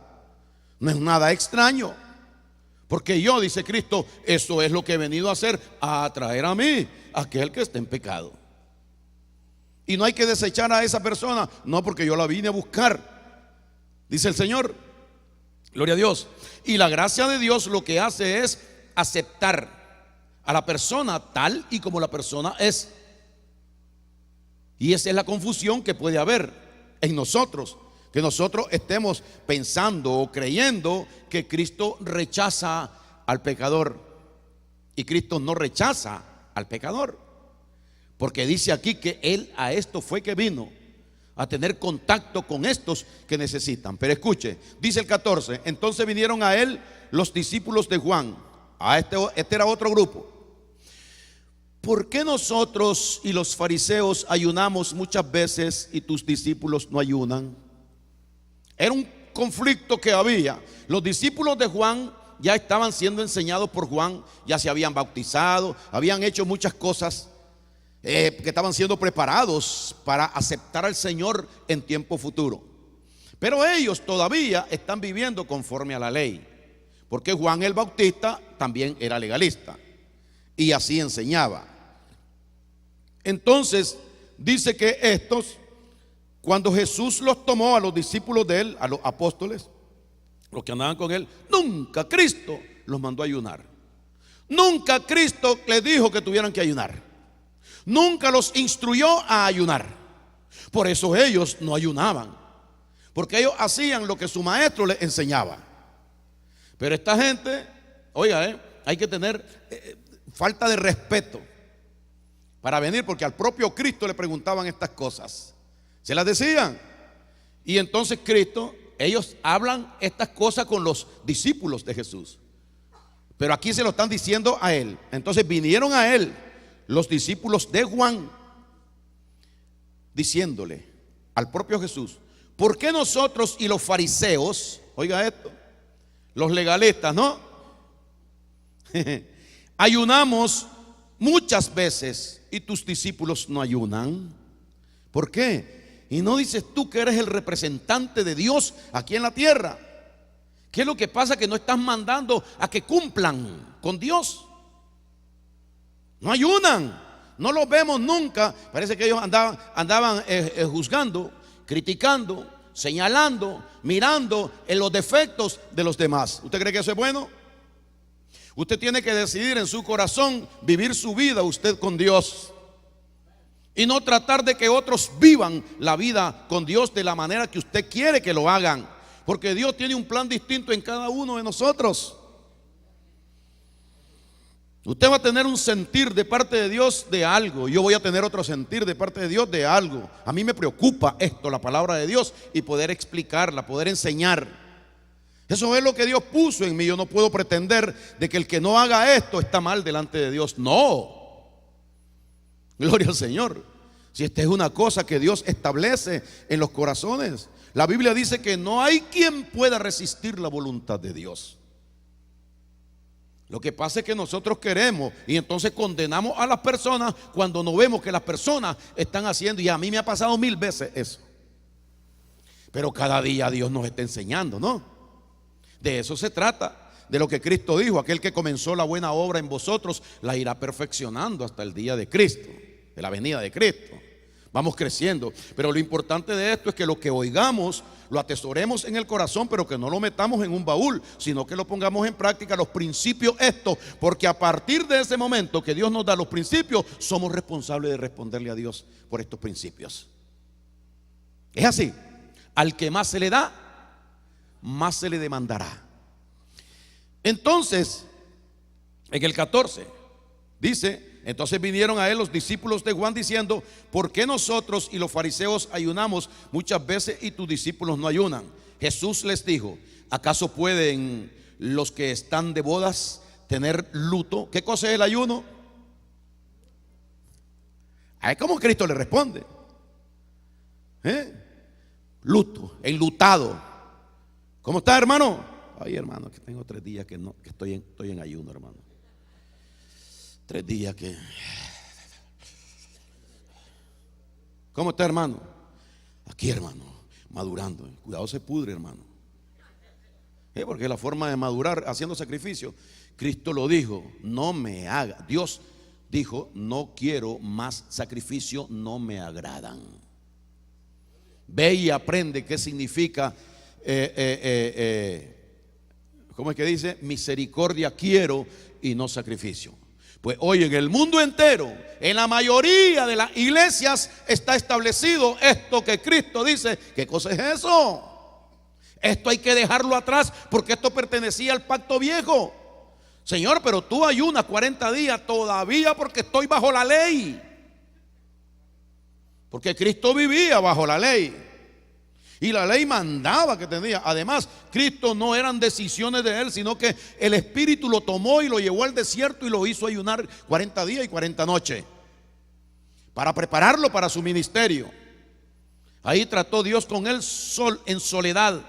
no es nada extraño, porque yo, dice Cristo, eso es lo que he venido a hacer, a atraer a mí, aquel que esté en pecado. Y no hay que desechar a esa persona, no, porque yo la vine a buscar, dice el Señor. Gloria a Dios. Y la gracia de Dios lo que hace es aceptar a la persona tal y como la persona es. Y esa es la confusión que puede haber en nosotros, que nosotros estemos pensando o creyendo que Cristo rechaza al pecador, y Cristo no rechaza al pecador, porque dice aquí que Él a esto fue que vino, a tener contacto con estos que necesitan. Pero escuche, dice el 14: entonces vinieron a Él los discípulos de Juan. Este era otro grupo. ¿Por qué nosotros y los fariseos ayunamos muchas veces y tus discípulos no ayunan? Era un conflicto que había. Los discípulos de Juan ya estaban siendo enseñados por Juan, ya se habían bautizado, habían hecho muchas cosas que estaban siendo preparados para aceptar al Señor en tiempo futuro. Pero ellos todavía están viviendo conforme a la ley, porque Juan el Bautista también era legalista y así enseñaba. Entonces dice que estos, cuando Jesús los tomó a los discípulos de él, a los apóstoles, los que andaban con él, nunca Cristo los mandó a ayunar. Nunca Cristo les dijo que tuvieran que ayunar. Nunca los instruyó a ayunar. Por eso ellos no ayunaban, porque ellos hacían lo que su maestro les enseñaba. Pero esta gente, oiga, hay que tener falta de respeto para venir, porque al propio Cristo le preguntaban estas cosas, se las decían. Y entonces Cristo, ellos hablan estas cosas con los discípulos de Jesús, pero aquí se lo están diciendo a él. Entonces vinieron a él los discípulos de Juan, diciéndole al propio Jesús: ¿por qué nosotros y los fariseos, oiga esto, los legalistas, ¿no? ayunamos muchas veces y tus discípulos no ayunan? ¿Por qué? Y no dices tú que eres el representante de Dios aquí en la tierra. ¿Qué es lo que pasa? Que no estás mandando a que cumplan con Dios. No ayunan, no los vemos nunca. Parece que ellos andaban juzgando, criticando, señalando, mirando en los defectos de los demás. ¿Usted cree que eso es bueno? Usted tiene que decidir en su corazón vivir su vida usted con Dios, y no tratar de que otros vivan la vida con Dios de la manera que usted quiere que lo hagan, porque Dios tiene un plan distinto en cada uno de nosotros. Usted va a tener un sentir de parte de Dios de algo, yo voy a tener otro sentir de parte de Dios de algo. A mí me preocupa esto, la palabra de Dios, y poder explicarla, poder enseñar. Eso es lo que Dios puso en mí. Yo no puedo pretender de que el que no haga esto está mal delante de Dios. No. Gloria al Señor. Si esta es una cosa que Dios establece en los corazones. La Biblia dice que no hay quien pueda resistir la voluntad de Dios. Lo que pasa es que nosotros queremos y entonces condenamos a las personas cuando no vemos que las personas están haciendo. Y a mí me ha pasado 1000 veces eso. Pero cada día Dios nos está enseñando, ¿no? De eso se trata, de lo que Cristo dijo: aquel que comenzó la buena obra en vosotros la irá perfeccionando hasta el día de Cristo, de la venida de Cristo. Vamos creciendo, pero lo importante de esto es que lo que oigamos lo atesoremos en el corazón, pero que no lo metamos en un baúl, sino que lo pongamos en práctica, los principios estos, porque a partir de ese momento que Dios nos da los principios, somos responsables de responderle a Dios por estos principios. Es así: al que más se le da, más se le demandará. Entonces, en el 14 dice: entonces vinieron a él los discípulos de Juan diciendo: ¿por qué nosotros y los fariseos ayunamos muchas veces y tus discípulos no ayunan? Jesús les dijo: ¿acaso pueden los que están de bodas tener luto? ¿Qué cosa es el ayuno? Ahí como Cristo le responde: luto, enlutado. ¿Cómo está, hermano? Ay, hermano, que tengo 3 días que estoy en ayuno, hermano. 3 días que... ¿Cómo está, hermano? Aquí, hermano, madurando. Cuidado, se pudre, hermano. Porque la forma de madurar haciendo sacrificio. Cristo lo dijo: no me haga. Dios dijo: no quiero más sacrificio, no me agradan. Ve y aprende qué significa ¿cómo es que dice? Misericordia quiero y no sacrificio. Pues hoy en el mundo entero, en la mayoría de las iglesias, está establecido esto que Cristo dice. ¿Qué cosa es eso? Esto hay que dejarlo atrás, porque esto pertenecía al pacto viejo. Señor, pero tú ayunas 40 días todavía porque estoy bajo la ley. Porque Cristo vivía bajo la ley. Y la ley mandaba que tenía. Además, Cristo no eran decisiones de él, sino que el Espíritu lo tomó y lo llevó al desierto y lo hizo ayunar 40 días y 40 noches para prepararlo para su ministerio. Ahí trató Dios con él en soledad.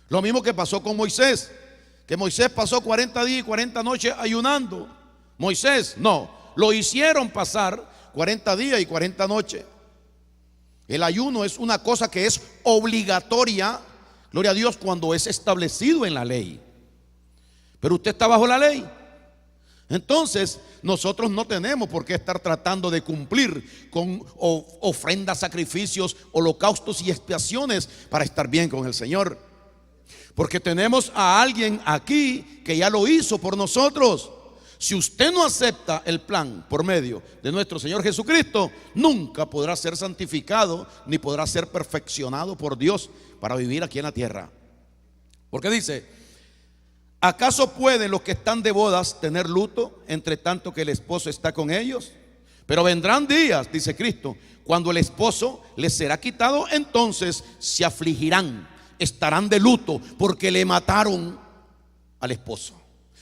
Lo mismo que pasó con Moisés, que Moisés pasó 40 días y 40 noches ayunando. Moisés no, lo hicieron pasar 40 días y 40 noches. El ayuno es una cosa que es obligatoria, gloria a Dios, cuando es establecido en la ley. Pero usted está bajo la ley. Entonces nosotros no tenemos por qué estar tratando de cumplir con ofrendas, sacrificios, holocaustos y expiaciones para estar bien con el Señor. Porque tenemos a alguien aquí que ya lo hizo por nosotros. Si usted no acepta el plan por medio de nuestro Señor Jesucristo, nunca podrá ser santificado ni podrá ser perfeccionado por Dios para vivir aquí en la tierra. Porque dice: ¿acaso pueden los que están de bodas tener luto entre tanto que el esposo está con ellos? Pero vendrán días, dice Cristo, cuando el esposo les será quitado, entonces se afligirán, estarán de luto porque le mataron al esposo.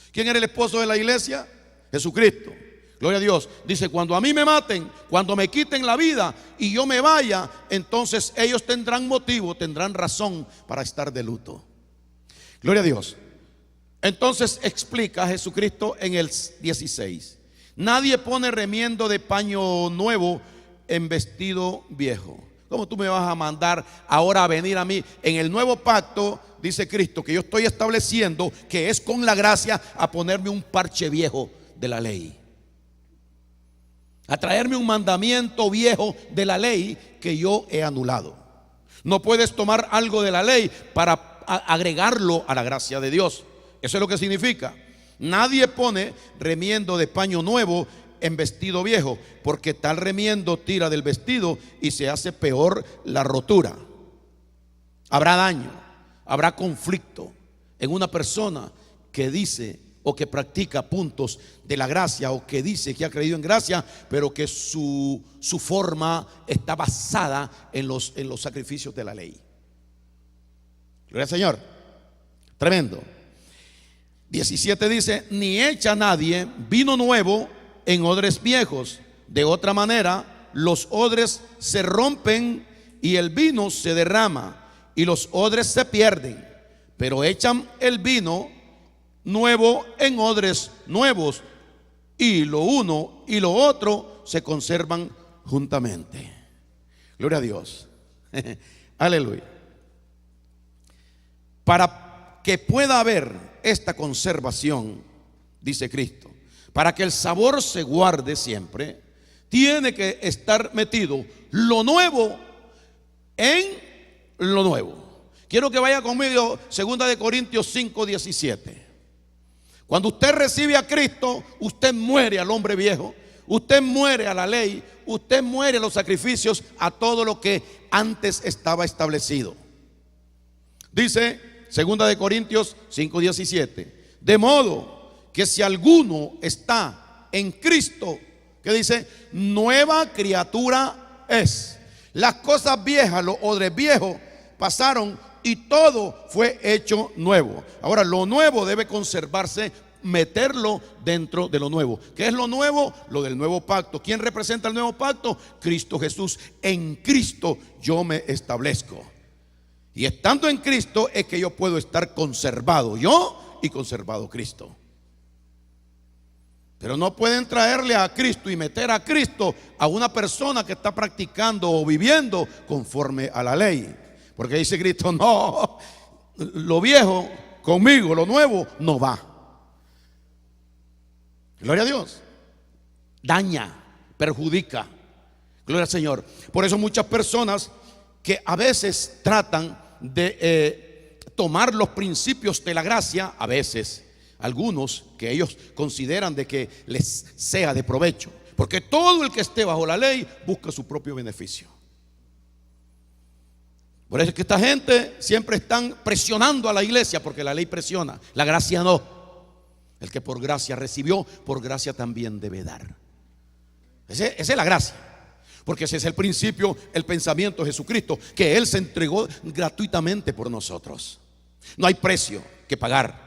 ¿Quién era el esposo de la iglesia? Jesucristo. Gloria a Dios. Dice: cuando a mí me maten, cuando me quiten la vida y yo me vaya, entonces ellos tendrán motivo, tendrán razón para estar de luto. Gloria a Dios. Entonces explica Jesucristo en el 16: nadie pone remiendo de paño nuevo en vestido viejo. ¿Cómo tú me vas a mandar ahora a venir a mí? En el nuevo pacto, dice Cristo, que yo estoy estableciendo, que es con la gracia, a ponerme un parche viejo de la ley, a traerme un mandamiento viejo de la ley que yo he anulado. No puedes tomar algo de la ley para agregarlo a la gracia de Dios. Eso es lo que significa. Nadie pone remiendo de paño nuevo en vestido viejo, porque tal remiendo tira del vestido y se hace peor la rotura. Habrá daño, habrá conflicto en una persona que dice o que practica puntos de la gracia, o que dice que ha creído en gracia, pero que su forma está basada en los sacrificios de la ley. Gloria al Señor. Tremendo. 17 dice: ni echa nadie vino nuevo en odres viejos. De otra manera, los odres se rompen y el vino se derrama y los odres se pierden. Pero echan el vino nuevo en odres nuevos, y lo uno y lo otro se conservan juntamente. Gloria a Dios. Aleluya. Para que pueda haber esta conservación, dice Cristo, para que el sabor se guarde siempre, tiene que estar metido lo nuevo en lo nuevo. Quiero que vaya conmigo, 2 Corintios 5:17. Cuando usted recibe a Cristo, usted muere al hombre viejo, usted muere a la ley, usted muere a los sacrificios, a todo lo que antes estaba establecido. Dice 2 Corintios 5:17: de modo que si alguno está en Cristo, que dice, nueva criatura es. Las cosas viejas, los odres viejos pasaron y todo fue hecho nuevo. Ahora, lo nuevo debe conservarse, meterlo dentro de lo nuevo. ¿Qué es lo nuevo? Lo del nuevo pacto. ¿Quién representa el nuevo pacto? Cristo Jesús. En Cristo yo me establezco. Y estando en Cristo es que yo puedo estar conservado yo y conservado Cristo. Pero no pueden traerle a Cristo y meter a Cristo a una persona que está practicando o viviendo conforme a la ley. Porque dice Cristo, no, lo viejo conmigo, lo nuevo no va. Gloria a Dios. Daña, perjudica. Gloria al Señor. Por eso muchas personas que a veces tratan de tomar los principios de la gracia, a veces algunos que ellos consideran de que les sea de provecho, porque todo el que esté bajo la ley busca su propio beneficio. Por eso es que esta gente siempre están presionando a la iglesia, porque la ley presiona, la gracia no. El que por gracia recibió, por gracia también debe dar. Esa es la gracia, porque ese es el principio, el pensamiento de Jesucristo, que Él se entregó gratuitamente por nosotros. No hay precio que pagar.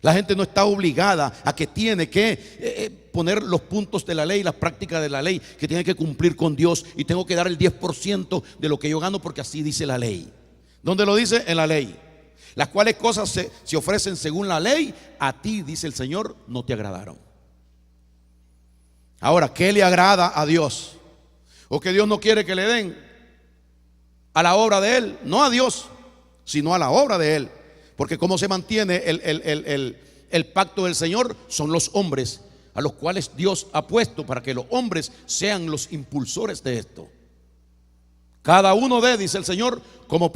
La gente no está obligada a que tiene que poner los puntos de la ley, las prácticas de la ley, que tiene que cumplir con Dios, y tengo que dar el 10% de lo que yo gano porque así dice la ley. ¿Dónde lo dice? En la ley. Las cuales cosas se ofrecen según la ley, a ti, dice el Señor, no te agradaron. Ahora, ¿qué le agrada a Dios? ¿O que Dios no quiere que le den a la obra de Él? No a Dios, sino a la obra de Él. Porque cómo se mantiene el pacto del Señor, son los hombres a los cuales Dios ha puesto para que los hombres sean los impulsores de esto. Cada uno dé, dice el Señor, como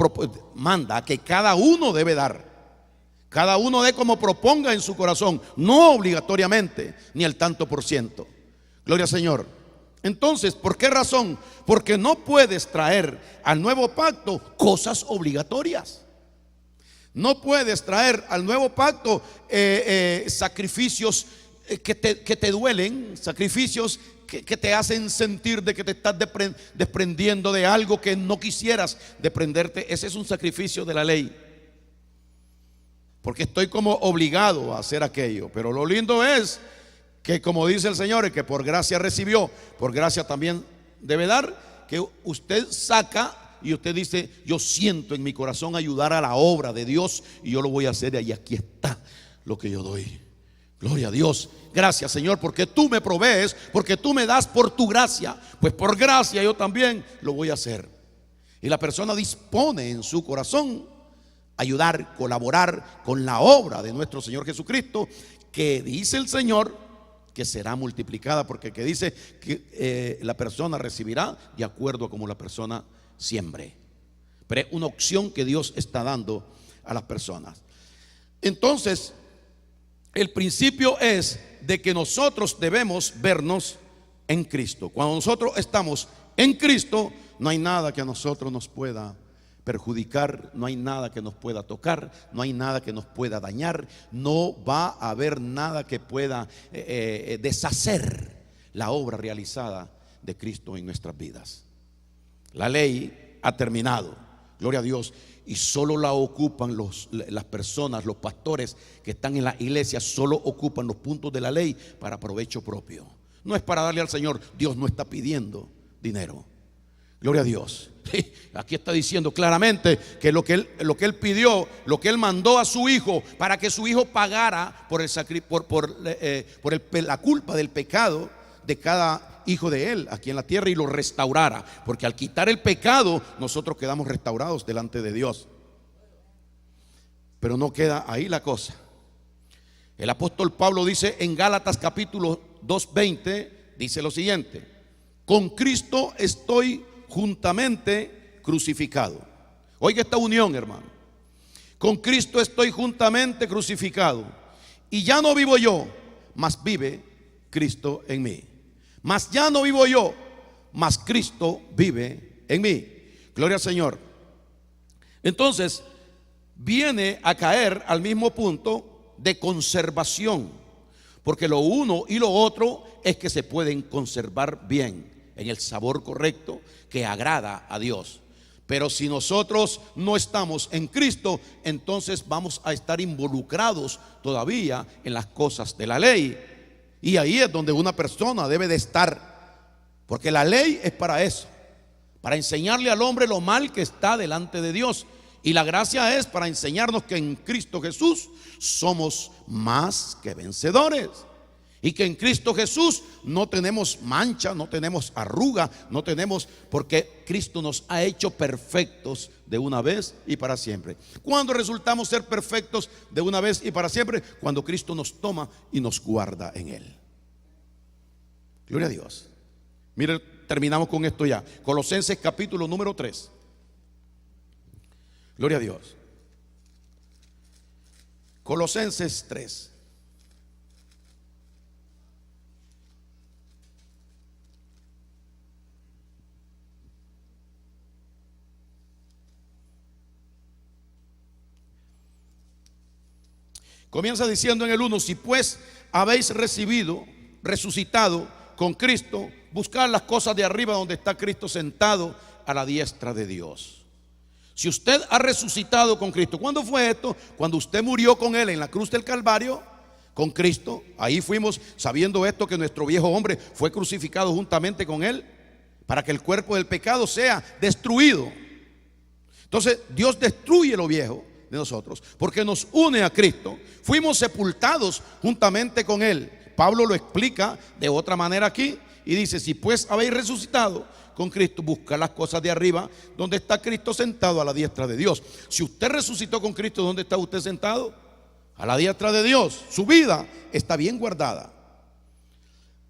manda, que cada uno debe dar. Cada uno dé como proponga en su corazón, no obligatoriamente, ni el tanto por ciento. Gloria al Señor. Entonces, ¿por qué razón? Porque no puedes traer al nuevo pacto cosas obligatorias. No puedes traer al nuevo pacto sacrificios que te duelen, sacrificios que te hacen sentir de que te estás desprendiendo de algo que no quisieras desprenderte. Ese es un sacrificio de la ley, porque estoy como obligado a hacer aquello. Pero lo lindo es que, como dice el Señor, el que por gracia recibió, por gracia también debe dar. Que usted saca y usted dice, yo siento en mi corazón ayudar a la obra de Dios y yo lo voy a hacer, y aquí está lo que yo doy. Gloria a Dios. Gracias, Señor, porque tú me provees, porque tú me das por tu gracia. Pues por gracia yo también lo voy a hacer. Y la persona dispone en su corazón ayudar, colaborar con la obra de nuestro Señor Jesucristo, que dice el Señor que será multiplicada, porque que dice que la persona recibirá de acuerdo a como la persona siembre. Pero es una opción que Dios está dando a las personas. Entonces, el principio es de que nosotros debemos vernos en Cristo. Cuando nosotros estamos en Cristo, no hay nada que a nosotros nos pueda perjudicar, no hay nada que nos pueda tocar, no hay nada que nos pueda dañar, no va a haber nada que pueda deshacer la obra realizada de Cristo en nuestras vidas. La ley ha terminado, gloria a Dios, y solo la ocupan las personas, los pastores que están en la iglesia, solo ocupan los puntos de la ley para provecho propio. No es para darle al Señor. Dios no está pidiendo dinero. Gloria a Dios. Aquí está diciendo claramente que lo que él pidió, lo que él mandó a su hijo para que su hijo pagara por la culpa del pecado de cada hijo de él aquí en la tierra, y lo restaurara, porque al quitar el pecado nosotros quedamos restaurados delante de Dios. Pero no queda ahí la cosa. El apóstol Pablo dice en Gálatas capítulo 2:20, dice lo siguiente: con Cristo estoy juntamente crucificado. Oiga esta unión, hermano. Con Cristo estoy juntamente crucificado, y ya no vivo yo, mas vive Cristo en mí. Mas ya no vivo yo, mas Cristo vive en mí. Gloria al Señor. Entonces viene a caer al mismo punto de conservación, porque lo uno y lo otro es que se pueden conservar bien, en el sabor correcto que agrada a Dios. Pero si nosotros no estamos en Cristo, entonces vamos a estar involucrados todavía en las cosas de la ley. Y ahí es donde una persona debe de estar, porque la ley es para eso, para enseñarle al hombre lo mal que está delante de Dios. Y la gracia es para enseñarnos que en Cristo Jesús somos más que vencedores. Y que en Cristo Jesús no tenemos mancha, no tenemos arruga, no tenemos, porque Cristo nos ha hecho perfectos de una vez y para siempre. ¿Cuándo resultamos ser perfectos de una vez y para siempre? Cuando Cristo nos toma y nos guarda en Él. Gloria a Dios. Mire, terminamos con esto ya. Colosenses capítulo número 3. Gloria a Dios. Colosenses 3. Comienza diciendo en el 1: si pues habéis resucitado con Cristo, buscad las cosas de arriba donde está Cristo sentado a la diestra de Dios. Si usted ha resucitado con Cristo, ¿cuándo fue esto? Cuando usted murió con Él en la cruz del Calvario, con Cristo. Ahí fuimos sabiendo esto, que nuestro viejo hombre fue crucificado juntamente con Él, para que el cuerpo del pecado sea destruido. Entonces Dios destruye lo viejo de nosotros, porque nos une a Cristo. Fuimos sepultados juntamente con Él. Pablo lo explica de otra manera aquí y dice: si pues habéis resucitado con Cristo, busca las cosas de arriba donde está Cristo sentado a la diestra de Dios. Si usted resucitó con Cristo, ¿dónde está usted sentado? A la diestra de Dios. Su vida está bien guardada.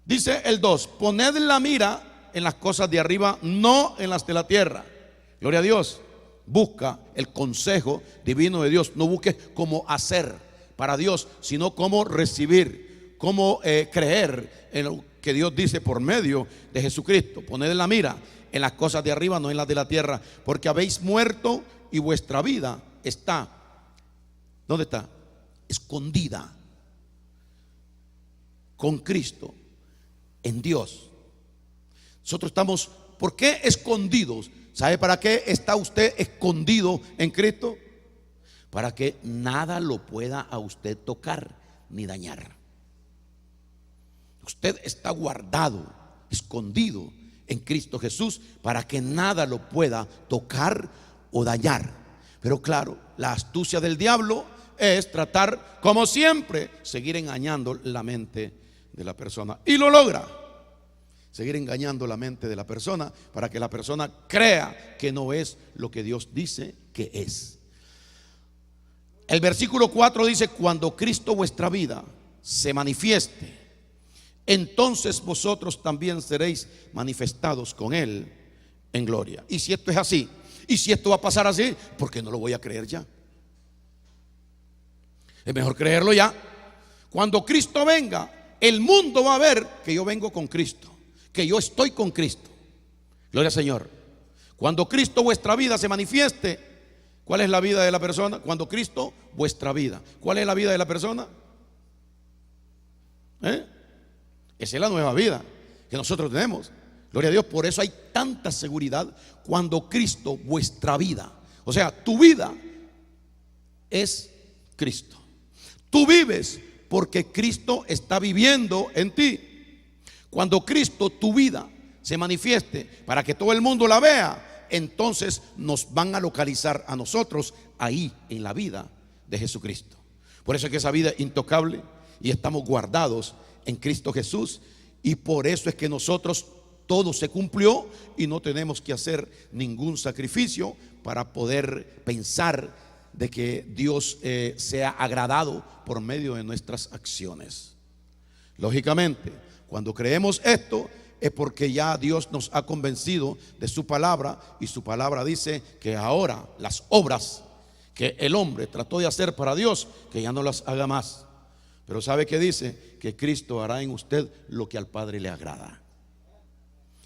Dice el 2: poned la mira en las cosas de arriba, no en las de la tierra. Gloria a Dios. Busca el consejo divino de Dios. No busques cómo hacer para Dios, sino cómo recibir, cómo creer en lo que Dios dice por medio de Jesucristo. Poned la mira en las cosas de arriba, no en las de la tierra, porque habéis muerto y vuestra vida está, ¿dónde está? Escondida con Cristo en Dios. Nosotros estamos, ¿por qué escondidos? ¿Sabe para qué está usted escondido en Cristo? Para que nada lo pueda a usted tocar ni dañar. Usted está guardado, escondido en Cristo Jesús, para que nada lo pueda tocar o dañar. Pero claro, la astucia del diablo es tratar, como siempre, seguir engañando la mente de la persona. Y lo logra. Seguir engañando la mente de la persona para que la persona crea que no es lo que Dios dice que es. El versículo 4 dice: cuando Cristo vuestra vida se manifieste, entonces vosotros también seréis manifestados con Él en gloria. Y si esto es así, y si esto va a pasar así, ¿por qué no lo voy a creer ya? Es mejor creerlo ya. Cuando Cristo venga, el mundo va a ver que yo vengo con Cristo, que yo estoy con Cristo. Gloria al Señor. Cuando Cristo vuestra vida se manifieste, ¿cuál es la vida de la persona? Cuando Cristo vuestra vida. ¿Cuál es la vida de la persona? Esa es la nueva vida que nosotros tenemos. Gloria a Dios. Por eso hay tanta seguridad. Cuando Cristo vuestra vida, o sea, tu vida es Cristo. Tú vives porque Cristo está viviendo en ti. Cuando Cristo, tu vida, se manifieste para que todo el mundo la vea, entonces nos van a localizar a nosotros ahí en la vida de Jesucristo. Por eso es que esa vida es intocable y estamos guardados en Cristo Jesús. Y por eso es que nosotros, todo se cumplió y no tenemos que hacer ningún sacrificio para poder pensar de que Dios sea agradado por medio de nuestras acciones. Lógicamente, cuando creemos esto es porque ya Dios nos ha convencido de su palabra, y su palabra dice que ahora las obras que el hombre trató de hacer para Dios, que ya no las haga más. Pero ¿sabe qué dice? Que Cristo hará en usted lo que al Padre le agrada.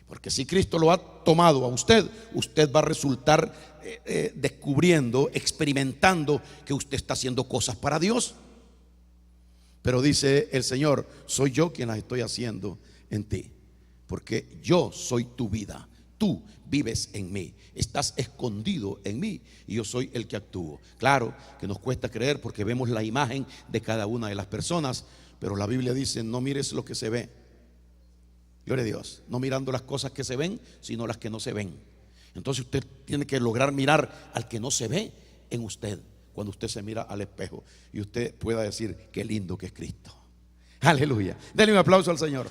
Porque si Cristo lo ha tomado a usted, usted va a resultar descubriendo, experimentando que usted está haciendo cosas para Dios. Pero dice el Señor: soy yo quien las estoy haciendo en ti, porque yo soy tu vida. Tú vives en mí, estás escondido en mí y yo soy el que actúo. Claro que nos cuesta creer porque vemos la imagen de cada una de las personas, pero la Biblia dice: no mires lo que se ve. Gloria a Dios. No mirando las cosas que se ven, sino las que no se ven. Entonces usted tiene que lograr mirar al que no se ve en usted, cuando usted se mira al espejo y usted pueda decir: qué lindo que es Cristo. Aleluya. Denle un aplauso al Señor.